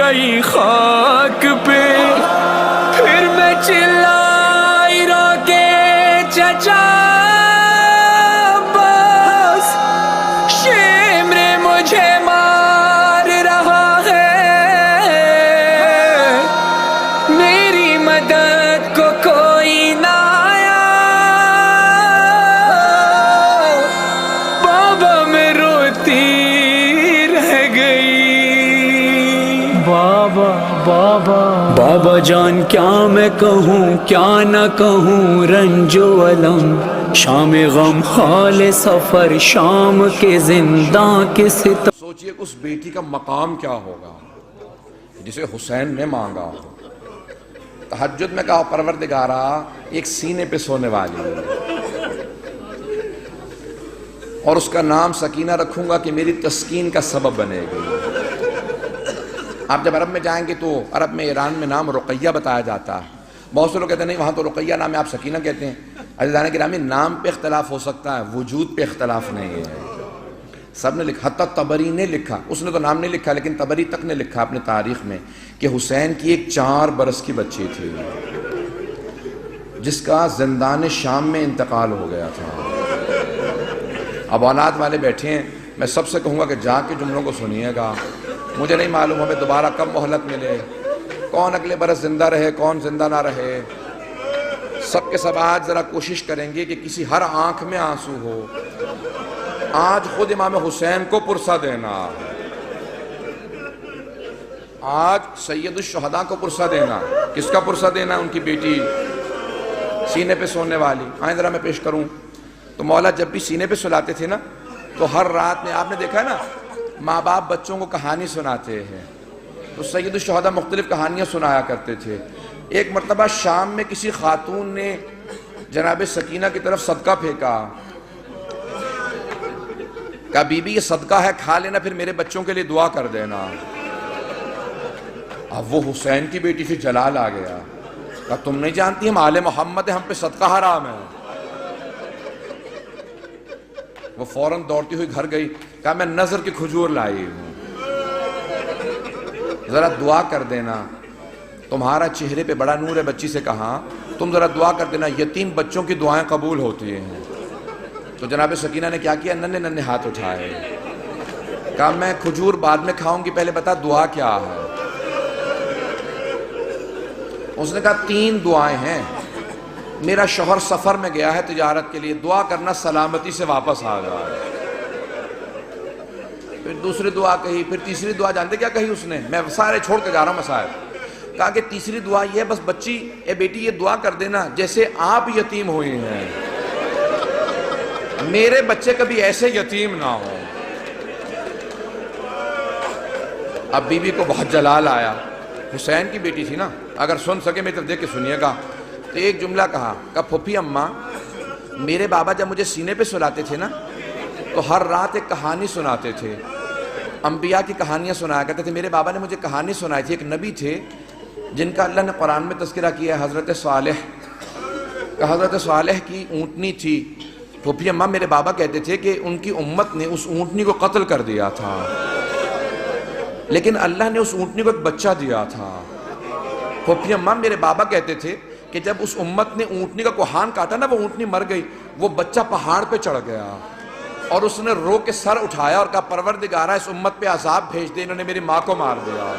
آئی خاک پہ، پھر میں چلائی رو کے چچا عباس، شمر مجھے مار رہا ہے، میری مدد کو کوئی نہ آیا، بابا میں روتی رہ گئی۔ بابا بابا بابا جان کیا میں کہوں کیا نہ کہوں، رنج و الم شام غم حال سفر، شام کے زنداں کے ستم۔ سوچئے اس بیٹی کا مقام کیا ہوگا جسے حسین نے مانگا۔ تہجد میں کہا پروردگارا ایک سینے پہ سونے والی اور اس کا نام سکینہ رکھوں گا کہ میری تسکین کا سبب بنے گی۔ آپ جب عرب میں جائیں گے تو عرب میں ایران میں نام رقیہ بتایا جاتا ہے، بہت سے لوگ کہتے ہیں نہیں وہاں تو رقیہ نام ہے، آپ سکینہ کہتے ہیں۔ عزیزان گرامی نام پہ اختلاف ہو سکتا ہے، وجود پہ اختلاف نہیں ہے۔ سب نے لکھا، حتیٰ طبری نے لکھا، اس نے تو نام نہیں لکھا لیکن طبری تک نے لکھا اپنے تاریخ میں کہ حسین کی ایک 4 برس کی بچی تھی جس کا زندان شام میں انتقال ہو گیا تھا۔ اب اولاد والے بیٹھے ہیں، میں سب سے کہوں گا کہ جا کے جملوں کو سنیے گا۔ مجھے نہیں معلوم ہمیں دوبارہ کب مہلت ملے، کون اگلے برس زندہ رہے کون زندہ نہ رہے۔ سب کے سب آج ذرا کوشش کریں گے کہ کسی ہر آنکھ میں آنسو ہو۔ آج خود امام حسین کو پرسہ دینا، آج سید الشہداء کو پرسہ دینا۔ کس کا پرسہ دینا؟ ان کی بیٹی سینے پہ سونے والی۔ آئیں ذرا میں پیش کروں تو مولا جب بھی سینے پہ سلاتے تھے نا تو ہر رات میں آپ نے دیکھا ہے نا ماں باپ بچوں کو کہانی سناتے ہیں، تو سید الشہداء مختلف کہانیاں سنایا کرتے تھے۔ ایک مرتبہ شام میں کسی خاتون نے جناب سکینہ کی طرف صدقہ پھینکا، کہا بی بی یہ صدقہ ہے کھا لینا پھر میرے بچوں کے لیے دعا کر دینا۔ اب وہ حسین کی بیٹی سے جلال آ گیا، کہا تم نہیں جانتی ہم آل محمد ہیں، ہم پہ صدقہ حرام ہے۔ وہ فوراً دوڑتی ہوئی گھر گئی، کہا میں نظر کی کھجور لائی ہوں، ذرا دعا کر دینا، تمہارا چہرے پہ بڑا نور ہے۔ بچی سے کہا تم ذرا دعا کر دینا، یتیم بچوں کی دعائیں قبول ہوتی ہیں۔ تو جناب سکینہ نے کیا کیا؟ ننھے ننھے ہاتھ اٹھائے، کہا میں کھجور بعد میں کھاؤں گی، پہلے بتا دعا کیا ہے۔ اس نے کہا 3 دعائیں ہیں، میرا شوہر سفر میں گیا ہے تجارت کے لیے، دعا کرنا سلامتی سے واپس آ جائے۔ پھر دوسری دعا کہی، پھر تیسری دعا جانتے کیا کہی اس نے؟ میں سارے چھوڑ کے جا رہا ہوں مسائل۔ کہا کہ تیسری دعا یہ ہے بس بچی اے بیٹی یہ دعا کر دینا جیسے آپ یتیم ہوئی ہیں میرے بچے کبھی ایسے یتیم نہ ہوں۔ اب بی بی کو بہت جلال آیا، حسین کی بیٹی تھی نا، اگر سن سکے میری طرف دیکھ کے سنیے گا۔ تو ایک جملہ کہا پھوپھی اماں میرے بابا جب مجھے سینے پہ سلاتے تھے نا تو ہر رات ایک کہانی سناتے تھے، انبیاء کی کہانیاں سنایا کرتے تھے۔ میرے بابا نے مجھے کہانی سنائی تھی، ایک نبی تھے جن کا اللہ نے قرآن میں تذکرہ کیا ہے، حضرت صالح کا۔ حضرت صالح کی اونٹنی تھی، پھوپھی اماں میرے بابا کہتے تھے کہ ان کی امت نے اس اونٹنی کو قتل کر دیا تھا، لیکن اللہ نے اس اونٹنی کو ایک بچہ دیا تھا۔ پھوپھی اماں میرے بابا کہتے تھے کہ جب اس امت نے اونٹنی کا کوہان کاٹا نا، وہ اونٹنی مر گئی، وہ بچہ پہاڑ پہ چڑھ گیا اور اس نے رو کے سر اٹھایا اور کہا پروردگارہ اس امت پہ عذاب بھیج دے، انہوں نے میری ماں کو مار دیا۔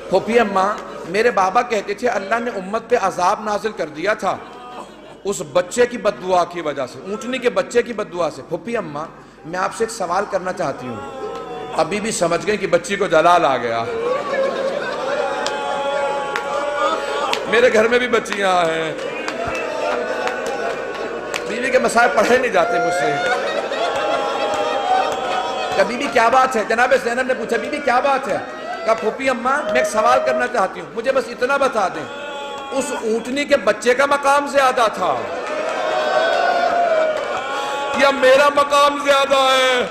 پھوپھی اماں میرے بابا کہتے تھے اللہ نے امت پہ عذاب نازل کر دیا تھا اس بچے کی بد دعا کی وجہ سے، اونٹنی کے بچے کی بد دعا سے۔ پھوپھی اماں میں آپ سے ایک سوال کرنا چاہتی ہوں۔ ابھی بھی سمجھ گئے کہ بچی کو جلال آ گیا۔ میرے گھر میں بھی بچیاں ہیں، بیوی کے مسائل پڑھے نہیں جاتے مجھ سے۔ کہ بی بی کیا بات ہے؟ جناب زینب نے پوچھا بی بی کیا بات ہے؟ کہا پھوپھی اماں میں ایک سوال کرنا چاہتی ہوں، مجھے بس اتنا بتا دیں اس اونٹنی کے بچے کا مقام زیادہ تھا یا میرا مقام زیادہ ہے؟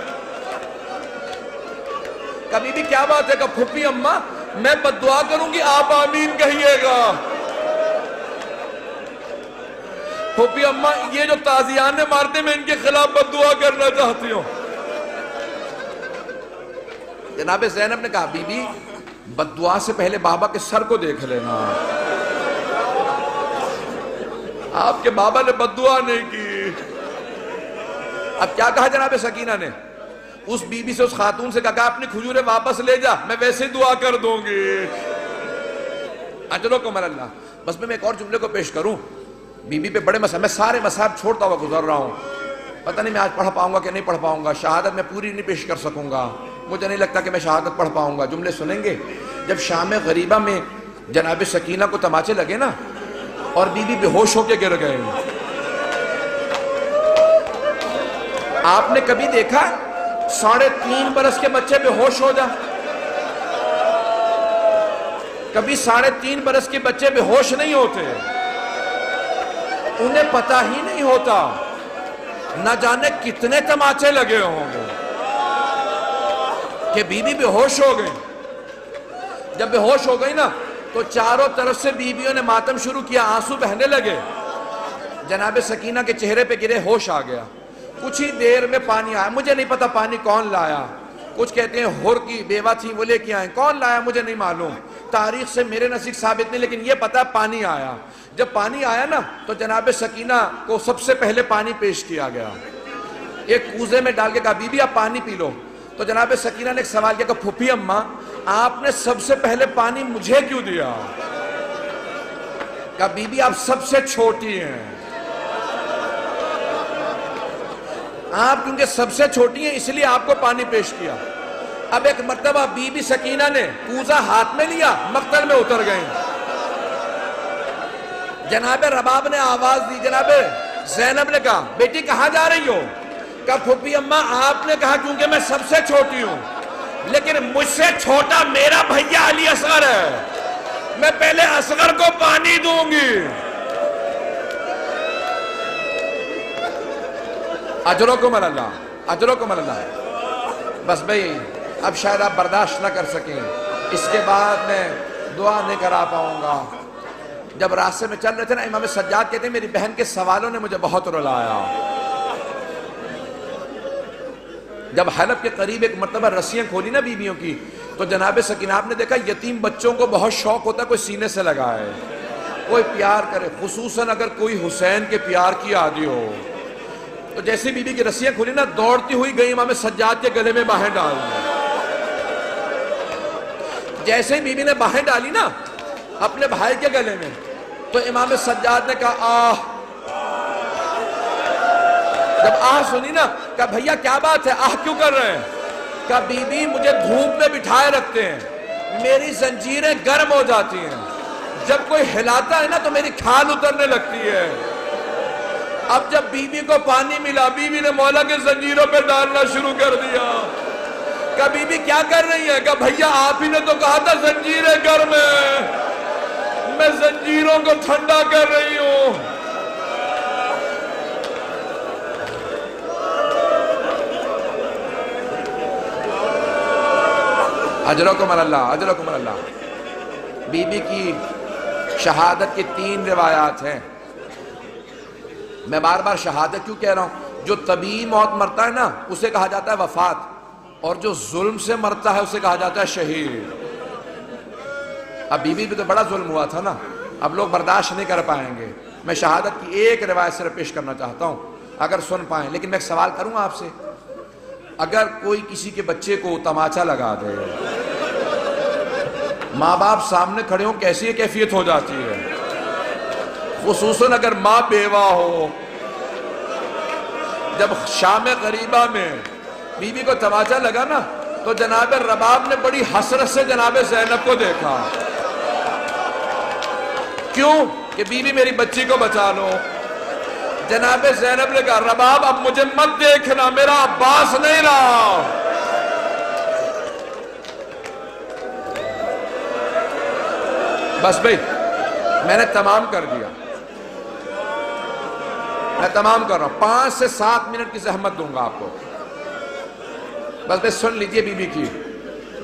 کہا بی بی کیا بات ہے؟ کہا پھوپھی اماں میں بد دعا کروں گی آپ آمین کہیے گا۔ پھوپھی اماں یہ جو تازیانے مارتے میں ان کے خلاف بد دعا کرنا چاہتی ہوں۔ جناب زینب نے کہا بی بی بد دعا سے پہلے بابا کے سر کو دیکھ لینا. آپ کے بابا نے بد دعا نہیں کی. اب کیا کہا جناب سکینہ نے؟ اس بی بی سے، اس خاتون سے کہا اپنی کھجوریں واپس لے جا، میں ویسے دعا کر دوں گی. اجرکم اللہ. بس میں ایک اور جملے کو پیش کروں. بی بی پہ بڑے مسائل، میں سارے مسائل چھوڑتا ہوا گزر رہا ہوں. پتہ نہیں میں آج پڑھ پاؤں گا کہ نہیں پڑھ پاؤں گا. شہادت میں پوری نہیں پیش کر سکوں گا. مجھے نہیں لگتا کہ میں شہادت پڑھ پاؤں گا. جملے سنیں گے. جب شام غریبہ میں جناب سکینہ کو تماچے لگے نا اور بی بی بے ہوش ہو کے گر گئے. آپ نے کبھی دیکھا 3.5 برس کے بچے بے ہوش ہو جا؟ کبھی 3.5 برس کے بچے بے ہوش نہیں ہوتے. انہیں پتہ ہی نہیں ہوتا نہ جانے کتنے تماچے لگے ہوں گے کہ بی بی بے ہوش ہو گئی. جب بے ہوش ہو گئی نا تو چاروں طرف سے بیویوں نے ماتم شروع کیا، آنسو بہنے لگے. جناب سکینہ کے چہرے پہ گرے، ہوش آ گیا. کچھ ہی دیر میں پانی آیا. مجھے نہیں پتا پانی کون لایا. کچھ کہتے ہیں ہر کی بیوہ تھی وہ لے کے آئیں. کون لایا مجھے نہیں معلوم، تاریخ سے میرے نزدیک ثابت نہیں، لیکن یہ پتا پانی آیا. جب پانی آیا نا تو جناب سکینہ کو سب سے پہلے پانی پیش کیا گیا. ایک کوزے میں ڈال کے کہا بی بی آپ پانی پی لو. تو جناب سکینہ نے ایک سوال کیا کہ پھوپھی اماں آپ نے سب سے پہلے پانی مجھے کیوں دیا؟ کہا بی بی آپ سب سے چھوٹی ہیں. آپ کیونکہ سب سے چھوٹی ہیں اس لیے آپ کو پانی پیش کیا. اب ایک مرتبہ بی بی سکینہ نے کوزہ ہاتھ میں لیا، مقتل میں اتر گئیں. جناب رباب نے آواز دی. جناب زینب نے کہا بیٹی کہاں جا رہی ہو؟ کہا پھوپھی اماں آپ نے کہا کیونکہ میں سب سے چھوٹی ہوں، لیکن مجھ سے چھوٹا میرا بھیا علی اصغر ہے، میں پہلے اصغر کو پانی دوں گی. اجرکم اللہ، اجرکم اللہ. بس بھئی اب شاید آپ برداشت نہ کر سکیں، اس کے بعد میں دعا نہیں کرا پاؤں گا. جب راستے میں چل رہے تھے نا امام سجاد کہتے ہیں میری بہن کے سوالوں نے مجھے بہت رلایا. جب حلب کے قریب ایک مرتبہ رسیاں کھولی نا بیویوں کی تو جناب سکینہ آپ نے دیکھا یتیم بچوں کو بہت شوق ہوتا ہے کوئی سینے سے لگائے، کوئی پیار کرے، خصوصاً اگر کوئی حسین کے پیار کی عادی ہو. تو جیسے بی بی کی رسیاں کھولی نا دوڑتی ہوئی گئی امام سجاد کے گلے میں باہیں ڈال دی. جیسے بی بی نے باہیں ڈالی نا اپنے بھائی کے گلے میں تو امام سجاد نے کہا آہ. جب آہ سنی نا کہا بھیا کیا بات ہے، آہ کیوں کر رہے ہیں؟ کہا بی بی مجھے دھوپ میں بٹھائے رکھتے ہیں، میری زنجیریں گرم ہو جاتی ہیں، جب کوئی ہلاتا ہے نا تو میری کھال اترنے لگتی ہے. اب جب بی بی کو پانی ملا بی بی نے مولا کے زنجیروں پہ ڈالنا شروع کر دیا. کہا بی بی کیا کر رہی ہیں؟ کہا بھیا آپ ہی نے تو کہا تھا زنجیریں گرم ہیں، میں زنجیروں کو ٹھنڈا کر رہی ہوں. اجرکم اللہ، اجرکم اللہ. بی بی کی شہادت کی 3 روایات ہیں. میں بار بار شہادت کیوں کہہ رہا ہوں؟ جو طبیعی موت مرتا ہے نا اسے کہا جاتا ہے وفات، اور جو ظلم سے مرتا ہے اسے کہا جاتا ہے شہید. اب بی بی پہ تو بڑا ظلم ہوا تھا نا، اب لوگ برداشت نہیں کر پائیں گے. میں شہادت کی ایک روایت صرف پیش کرنا چاہتا ہوں اگر سن پائیں. لیکن میں ایک سوال کروں آپ سے، اگر کوئی کسی کے بچے کو تماچا لگا دے، ماں باپ سامنے کھڑے ہوں کیسی کیفیت ہو جاتی ہے؟ خصوصاً اگر ماں بیوہ ہو. جب شام غریبہ میں بی بی کو تماچا لگا نا تو جناب رباب نے بڑی حسرت سے جناب زینب کو دیکھا. کیوں؟ کہ بی بی میری بچی کو بچا لو. جناب زینب نے کہا رباب اب مجھے مت دیکھنا، میرا عباس نہیں رہا. بس بھئی میں نے تمام کر دیا، میں تمام کر رہا ہوں. 5 سے 7 منٹ کی زحمت دوں گا آپ کو. بس بھئی سن لیجئے بی بی کی.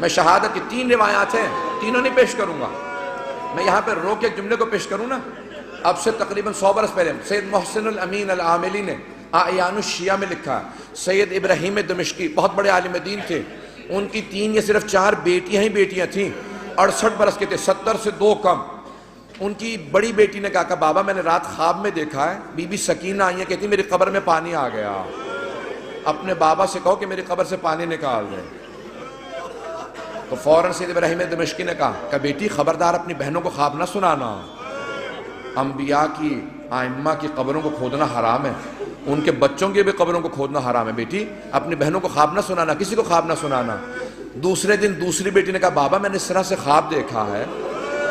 میں شہادت کی 3 روایات ہیں، تینوں نہیں پیش کروں گا. میں یہاں پہ روک ایک جملے کو پیش کروں نا، اب سے تقریباً 100 برس پہلے سید محسن الامین العاملی نے اعیان الشیعہ میں لکھا. سید ابراہیم دمشقی بہت بڑے عالم دین تھے، ان کی 3 یا صرف 4 بیٹیاں ہی بیٹیاں تھیں، 68 برس کے تھے، 70 سے 2 کم۔ ان کی بڑی بیٹی نے کہا کہ بابا میں نے رات خواب میں دیکھا ہے بی بی سکینہ آئی ہے، کہتی میری قبر میں پانی آ گیا، اپنے بابا سے کہو کہ میری قبر سے پانی نکال دیں۔ تو فوراً سید ابراہیم دمشقی نے کہا کہ بیٹی خبردار اپنی بہنوں کو خواب نہ سنانا، انبیاء کی ائمہ کی قبروں کو کھودنا حرام ہے، ان کے بچوں کی بھی قبروں کو کھودنا حرام ہے، بیٹی اپنی بہنوں کو خواب نہ سنانا، کسی کو خواب نہ سنانا۔ دوسرے دن دوسری بیٹی نے کہا بابا میں نے اس طرح سے خواب دیکھا ہے،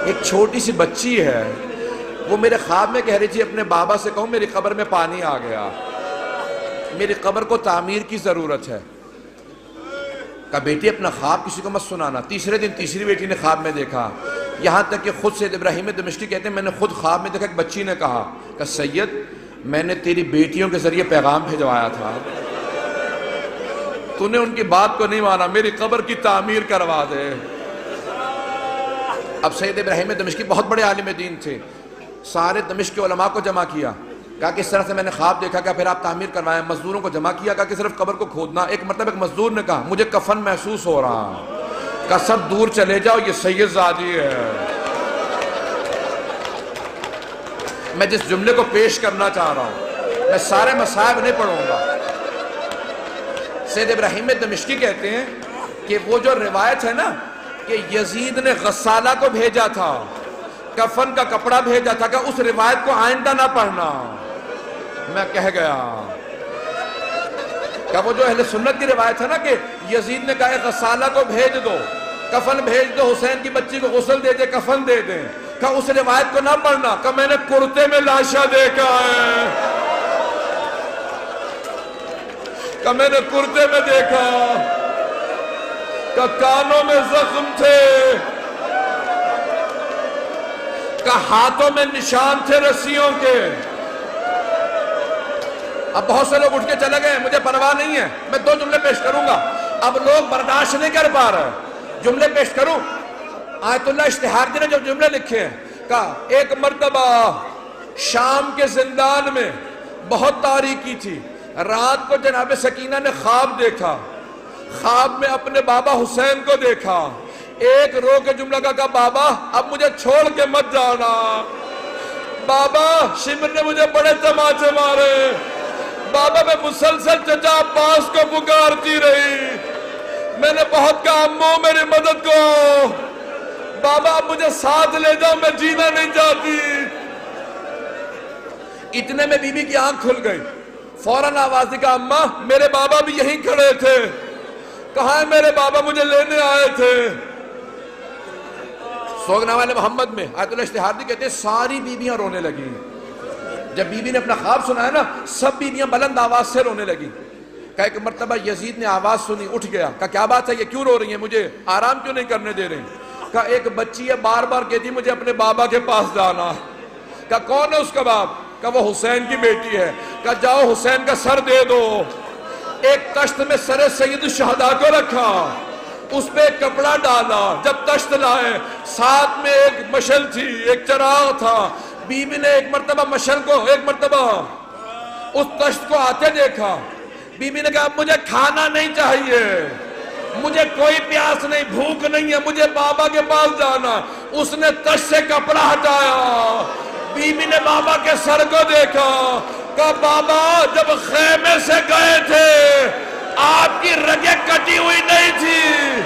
ایک چھوٹی سی بچی ہے، وہ میرے خواب میں کہہ رہی تھی اپنے بابا سے کہوں میری قبر میں پانی آ گیا، میری قبر کو تعمیر کی ضرورت ہے۔ کہا بیٹی اپنا خواب کسی کو مت سنانا۔ تیسرے دن تیسری بیٹی نے خواب میں دیکھا، یہاں تک کہ خود سید ابراہیم دمشقی کہتے ہیں میں نے خود خواب میں دیکھا ایک بچی نے کہا کہ سید میں نے تیری بیٹیوں کے ذریعے پیغام بھیجوایا تھا، تو نے ان کی بات کو نہیں مانا، میری قبر کی تعمیر کروا دے۔ اب سید ابراہیم دمشقی بہت بڑے عالم دین تھے، سارے دمشق کے علماء کو جمع کیا، کہا کہ اس طرح سے میں نے خواب دیکھا، کہ پھر آپ تعمیر کروائیں۔ مزدوروں کو جمع کیا، کہا کہ صرف قبر کو کھودنا۔ ایک مرتبہ ایک مزدور نے کہا مجھے کفن محسوس ہو رہا، کہا سب دور چلے جاؤ یہ سید زادی ہے۔ میں جس جملے کو پیش کرنا چاہ رہا ہوں، میں سارے مصائب نہیں پڑھوں گا۔ سید ابراہیم دمشقی کہتے ہیں کہ وہ جو روایت ہے نا کہ یزید نے غسالہ کو بھیجا تھا، کفن کا کپڑا بھیجا تھا، کہ اس روایت کو آئندہ نہ پڑھنا، میں کہہ گیا کہ وہ جو اہل سنت کی روایت ہے نا کہ یزید نے کہا غسالہ کو بھیج دو، کفن بھیج دو، حسین کی بچی کو غسل دے دے، کفن دے دیں، کہ اس روایت کو نہ پڑھنا، کہ میں نے کرتے میں لاشا دیکھا ہے، کہ میں نے کرتے میں دیکھا، کہ کانوں میں زخم تھے، کہ ہاتھوں میں نشان تھے رسیوں کے۔ اب بہت سے لوگ اٹھ کے چلے گئے، مجھے پرواہ نہیں ہے، میں 2 جملے پیش کروں گا، اب لوگ برداشت نہیں کر پا رہے، جملے پیش کروں۔ آیت اللہ اشتہاردی نے جو جملے لکھے ہیں، کہا ایک مرتبہ شام کے زندان میں بہت تاریکی تھی، رات کو جناب سکینہ نے خواب دیکھا، خواب میں اپنے بابا حسین کو دیکھا، ایک رو کے جملہ کہا بابا اب مجھے چھوڑ کے مت جانا، بابا شمر نے مجھے بڑے تماچے مارے، بابا میں مسلسل چچا عباس کو پکارتی رہی، میں نے بہت کہا امو میری مدد کو، بابا اب مجھے ساتھ لے جاؤ میں جینا نہیں چاہتی۔ اتنے میں بی بی کی آنکھ کھل گئی، فوراً آواز دی، کہا اماں میرے بابا بھی یہیں کھڑے تھے، کہاں ہے میرے بابا مجھے لینے آئے تھے۔ سوگنامہ محمد میں آیت اللہ اشتہاردی کہتے ہیں ساری بیویاں رونے لگیں، جب بی بی نے اپنا خواب سنا ہے نا سب بیویاں بلند آواز سے رونے لگیں۔ کہا ایک مرتبہ یزید نے آواز سنی، اٹھ گیا، کہا کیا بات ہے یہ کیوں رو رہی ہیں، مجھے آرام کیوں نہیں کرنے دے رہے ہیں؟ کہا ایک بچی ہے بار بار کہتی مجھے اپنے بابا کے پاس جانا۔ کہا کون ہے اس کا باپ؟ کہا وہ حسین کی بیٹی ہے۔ کہا جاؤ حسین کا سر دے دو۔ ایک تشت میں سر سید الشہداء کو رکھا، اس پہ ایک کپڑا ڈالا، جب تشت لائے ساتھ میں ایک مشل تھی، ایک چراغ تھا، بی بی نے ایک مرتبہ مشل کو ایک مرتبہ اس تشت کو آتے دیکھا، بی بی نے کہا مجھے کھانا نہیں چاہیے، مجھے کوئی پیاس نہیں، بھوک نہیں ہے، مجھے بابا کے پاس جانا۔ اس نے تشت سے کپڑا ہٹایا، بی بی نے بابا کے سر کو دیکھا، کہا بابا جب خیمے سے گئے تھے آپ کی رگیں کٹی ہوئی نہیں تھی،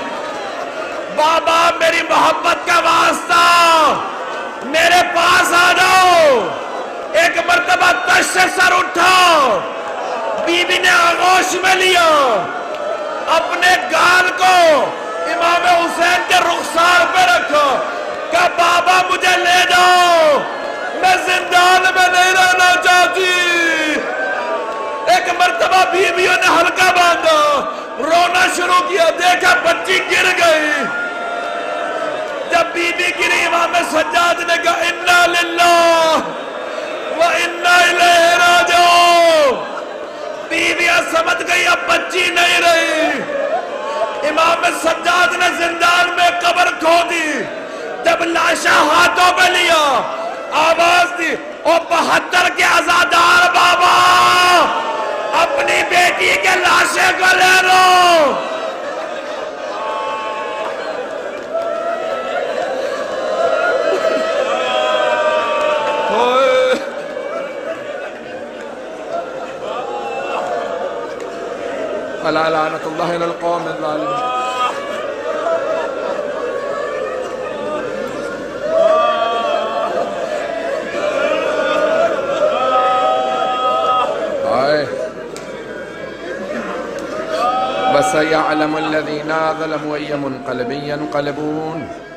بابا میری محبت کا واسطہ میرے پاس آ جاؤ۔ ایک مرتبہ تشت سے سر اٹھا، بی بی نے آغوش میں لیا، اپنے گال کو امام حسین کے رخسار پہ رکھا، کہا بابا مجھے لے جاؤ، میں زندان میں نہیں رہنا چاہتی۔ ایک مرتبہ بیویوں نے ہلکا باندھا، رونا شروع کیا، دیکھا بچی گر گئی۔ جب بی بی گری امام سجاد نے کہا انا للہ و انا الیہ راجعون۔ بیویاں سمجھ گئی اب بچی نہیں رہی۔ امام سجاد نے زندان میں قبر کھودی، جب لاشا ہاتھوں میں لیا آواز دی او 72 کے عزادار بابا اپنی بیٹی کے لاشے کو لے لو۔ الا لعنۃ اللہ علی القوم الظالمین. وَسَيَعْلَمُ الَّذِينَ ظَلَمُوا أَيَّ مُنْقَلَبٍ يَنْقَلِبُونَ.